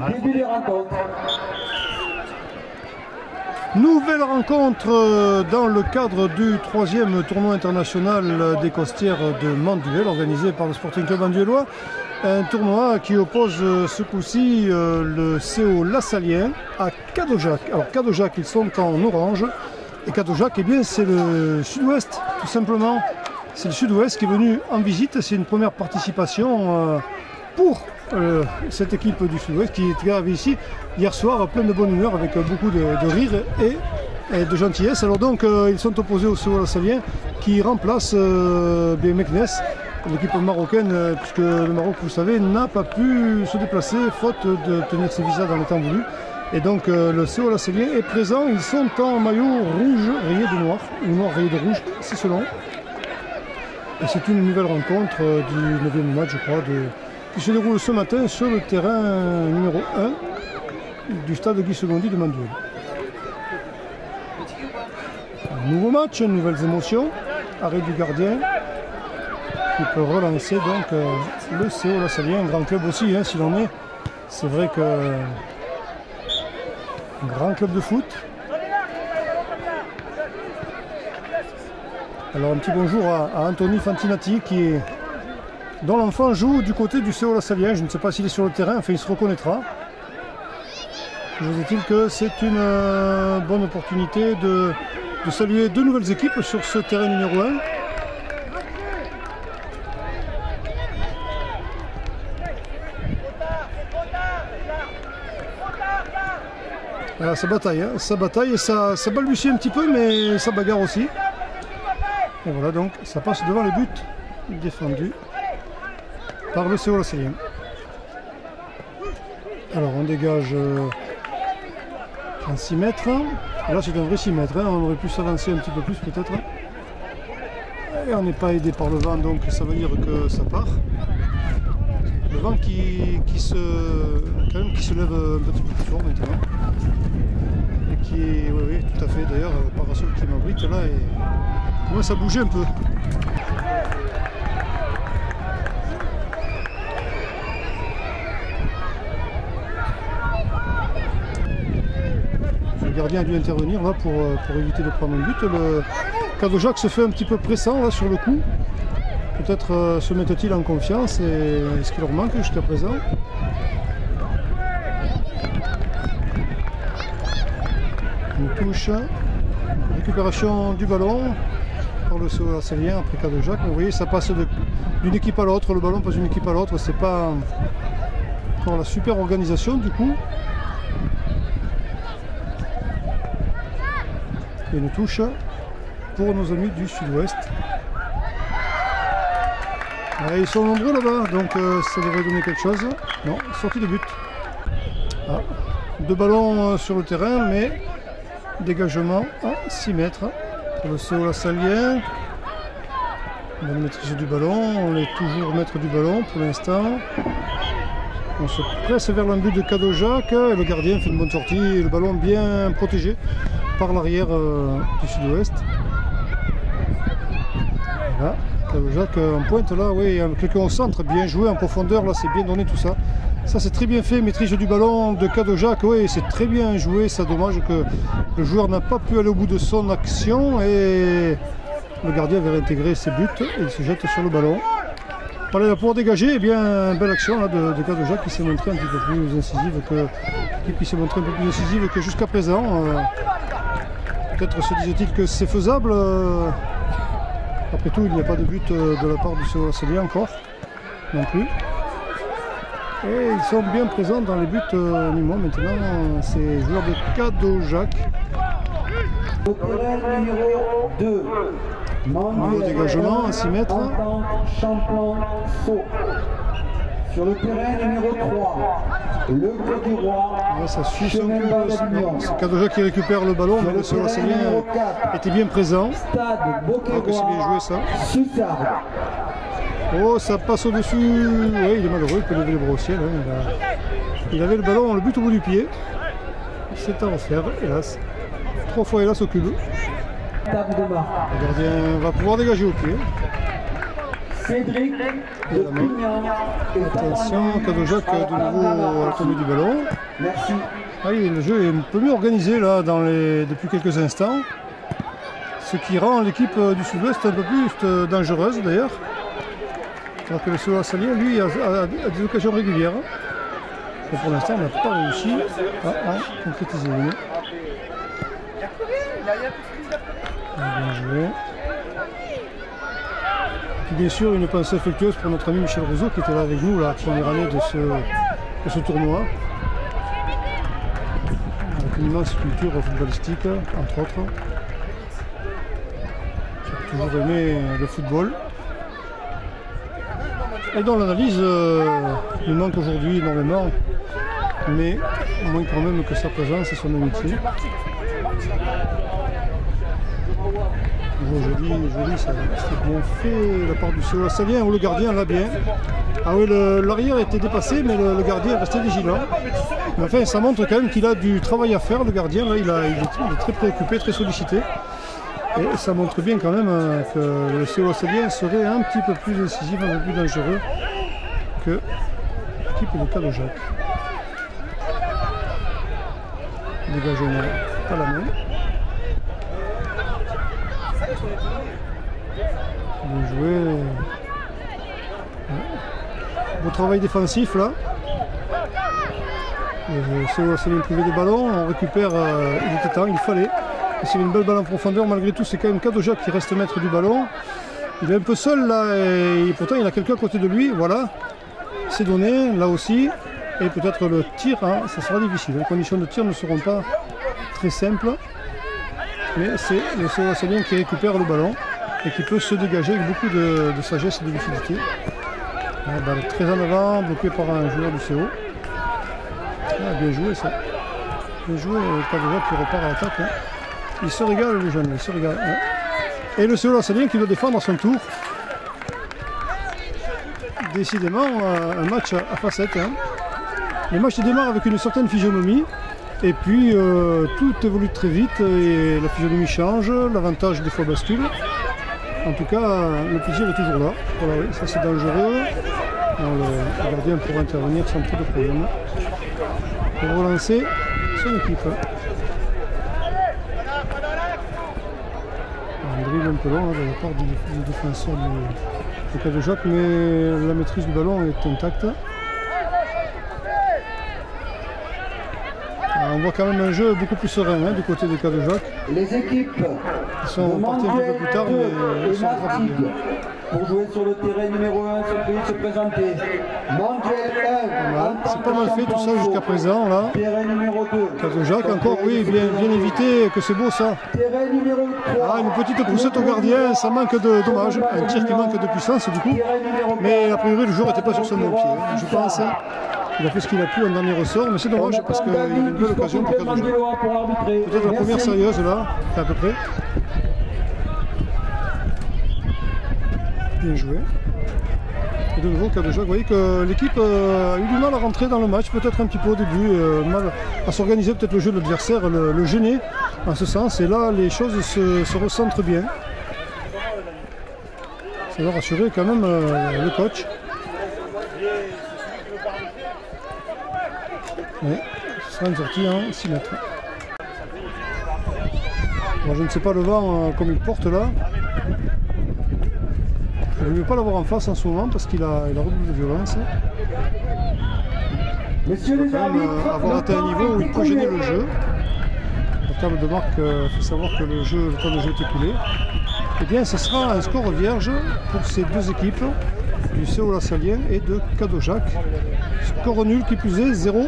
Début des rencontres. Nouvelle rencontre dans le cadre du 3e tournoi international des costières de Manduel, organisé par le Sporting Club manduellois. Un tournoi qui oppose ce coup-ci le CO Lassalien à Cadojac. Alors Cadojac, ils sont en orange. Et Cadojac, eh bien, c'est le sud-ouest, tout simplement. C'est le sud-ouest qui est venu en visite. C'est une première participation pour cette équipe du sud-ouest qui est arrivée ici hier soir, plein de bonne humeur, avec beaucoup de rire et de gentillesse. Alors donc, ils sont opposés au CO Lassalien qui remplace bien Meknes, l'équipe marocaine, puisque le Maroc, vous savez, n'a pas pu se déplacer faute de tenir ses visas dans les temps voulus. Et donc le CO Lassalien est présent. Ils sont en maillot rouge rayé de noir, ou noir rayé de rouge, c'est selon. Et c'est une nouvelle rencontre du 9e match, je crois, qui se déroule ce matin sur le terrain numéro 1 du stade Guy Segondy de Manduel. Un nouveau match, nouvelles émotions. Arrêt du gardien qui peut relancer donc le CO Lassalien, un grand club aussi, hein, s'il en est. C'est vrai que un grand club de foot. Alors un petit bonjour à Anthony Fantinati dont l'enfant joue du côté du CO Lassalien. Je ne sais pas s'il est sur le terrain, enfin il se reconnaîtra. Toujours est-il que c'est une bonne opportunité de saluer deux nouvelles équipes sur ce terrain numéro 1. Voilà, ça bataille, hein, et ça balbutie un petit peu, mais ça bagarre aussi. Et voilà, donc ça passe devant les buts défendus par le CO Lassalien. Alors on dégage en 6 mètres. Là c'est un vrai 6 mètres, hein. On aurait pu s'avancer un petit peu plus peut-être. Et on n'est pas aidé par le vent, donc ça veut dire que ça part. Le vent qui se lève un petit peu plus fort maintenant. Et qui est, oui, tout à fait, d'ailleurs, le parasol qui m'abrite là commence à bouger un peu. Le gardien a dû intervenir là pour éviter de prendre un but. Le Cadojac se fait un petit peu pressant là sur le coup. Peut-être se mettent-ils en confiance et ce qui leur manque jusqu'à présent. Une touche, récupération du ballon par le CO Lassalien après Cadojac. Vous voyez, ça passe d'une équipe à l'autre, le ballon passe d'une équipe à l'autre. C'est pas encore la super organisation du coup. Et une touche pour nos amis du sud-ouest. Ils sont nombreux là-bas, donc ça devrait donner quelque chose. Non, sortie de but. Ah, deux ballons sur le terrain, mais dégagement à 6 mètres pour le CO Lassalien. Bonne maîtrise du ballon, on est toujours maître du ballon pour l'instant. On se presse vers l'embut de Cadojac, et le gardien fait une bonne sortie, et le ballon bien protégé par l'arrière du sud-ouest. Voilà. Cadojac en pointe là, oui, il y a quelqu'un au centre, bien joué en profondeur, là c'est bien donné tout ça. Ça c'est très bien fait, maîtrise du ballon de Cadojac, oui c'est très bien joué, c'est dommage que le joueur n'a pas pu aller au bout de son action et le gardien avait réintégré ses buts et il se jette sur le ballon. Voilà, pour dégager, eh bien, belle action là, de Cadojac qui s'est montré un petit peu plus incisive que jusqu'à présent. Peut-être se disait-il que c'est faisable. Après tout, il n'y a pas de but de la part du CO Lassalien encore, non plus. Et ils sont bien présents dans les buts maintenant, ces joueurs de Cadojac. Au terrain numéro 2. Nouveau dégagement à 6 mètres. Champlain saut. Sur le terrain numéro 3, le Côte du Roi. Ouais, ça suit son cul. C'est Cadojac qui récupère le ballon, mais le CO Lassalien était bien présent. Stade que c'est bien joué ça. Sussard. Oh, ça passe au-dessus. Oui, il est malheureux, il peut lever les bras au ciel. Hein. Il avait le ballon, le but au bout du pied. C'est à refaire, hélas. 3 fois hélas au cube. Table de marque. Le gardien va pouvoir dégager au pied. Cédric de Pignan. Attention, Cadojac de nouveau à la tombée du ballon. Merci. Oui, le jeu est un peu mieux organisé là depuis quelques instants. Ce qui rend l'équipe du Sud-Ouest un peu plus dangereuse d'ailleurs. Alors que le Ceaulx Salien, lui, a des occasions régulières. Mais pour l'instant, on n'a pas réussi à concrétiser une. Bien joué. Et bien sûr, une pensée affectueuse pour notre ami Michel Roseau qui était là avec nous la première année de ce tournoi. Avec une immense culture footballistique, entre autres. J'ai toujours aimé le football. Et dont l'analyse nous manque aujourd'hui énormément, mais moins quand même que sa présence et son amitié. Joli, ça c'est bien fait la part du Ceaulx Salien où le gardien l'a bien. Ah oui, l'arrière était dépassé, mais le gardien est resté vigilant. Mais enfin, ça montre quand même qu'il a du travail à faire, le gardien. Là, il est très préoccupé, très sollicité. Et ça montre bien quand même que le Ceaulx Salien serait un petit peu plus décisif, un peu plus dangereux que l'équipe de Cadojac. Dégagement à la main. Bien joué. Beau travail défensif là. Le Ceaulx Salien privé de ballon, on récupère, il était temps, il fallait. C'est une belle balle en profondeur, malgré tout c'est quand même Cadojac qui reste maître du ballon. Il est un peu seul là et pourtant il a quelqu'un à côté de lui, voilà. C'est donné, là aussi. Et peut-être le tir, ça sera difficile. Les conditions de tir ne seront pas très simples. Mais c'est le Ceaulx Salien qui récupère le ballon et qui peut se dégager avec beaucoup de sagesse et de lucidité. La balle très en avant, bloquée par un joueur du CO. Bien joué ça. Bien joué, Cadojac qui repart à l'attaque. Il se régale le jeune, il se régale. Et le Ceaulx Salien qui doit défendre à son tour. Décidément, un match à facettes. Le match démarre avec une certaine physionomie. Et puis tout évolue très vite et la physionomie change, l'avantage des fois bascule. En tout cas, le plaisir est toujours là. Voilà, oui, ça c'est dangereux. Alors, le gardien pourra intervenir sans trop de problème. Pour relancer son équipe. Un dribble un peu long de la part du défenseur de Cadojac, mais la maîtrise du ballon est intacte. On voit quand même un jeu beaucoup plus serein du côté de Cadojac. Les équipes sont partis un peu plus tard, mais ils sont rapides. Pour jouer sur le terrain numéro 1, se présenter. C'est pas mal fait tout ça jusqu'à présent là. Terrain numéro 2. Cadojac encore, oui, bien évité, que c'est beau ça. Terrain numéro 3. Une petite poussette au gardien, ça manque de dommage. Un tir qui manque de puissance du coup. Mais a priori le joueur n'était pas sur son bon pied, je pense. Il a fait ce qu'il a pu en dernier ressort, mais c'est dommage parce qu'il y a une belle occasion pour Cadojac. Peut-être la première sérieuse là, à peu près. Bien joué. Et de nouveau Cadojac, vous voyez que l'équipe a eu du mal à rentrer dans le match, peut-être un petit peu au début, mal à s'organiser peut-être le jeu de l'adversaire, le gêner en ce sens. Et là les choses se recentrent bien. Ça va rassurer quand même le coach. Oui, ce sera une sortie en 6 mètres. Bon, je ne sais pas le vent comme il porte là. Je ne veux pas l'avoir en face en ce moment parce qu'il a redoublé de violence. Il va quand même avoir atteint un niveau où il peut gêner le jeu. La table de marque fait savoir que le temps de jeu est écoulé. Eh bien, ce sera un score vierge pour ces deux équipes, du Ceaulx Salien et de Cadojac. Score nul qui plus est 0-0.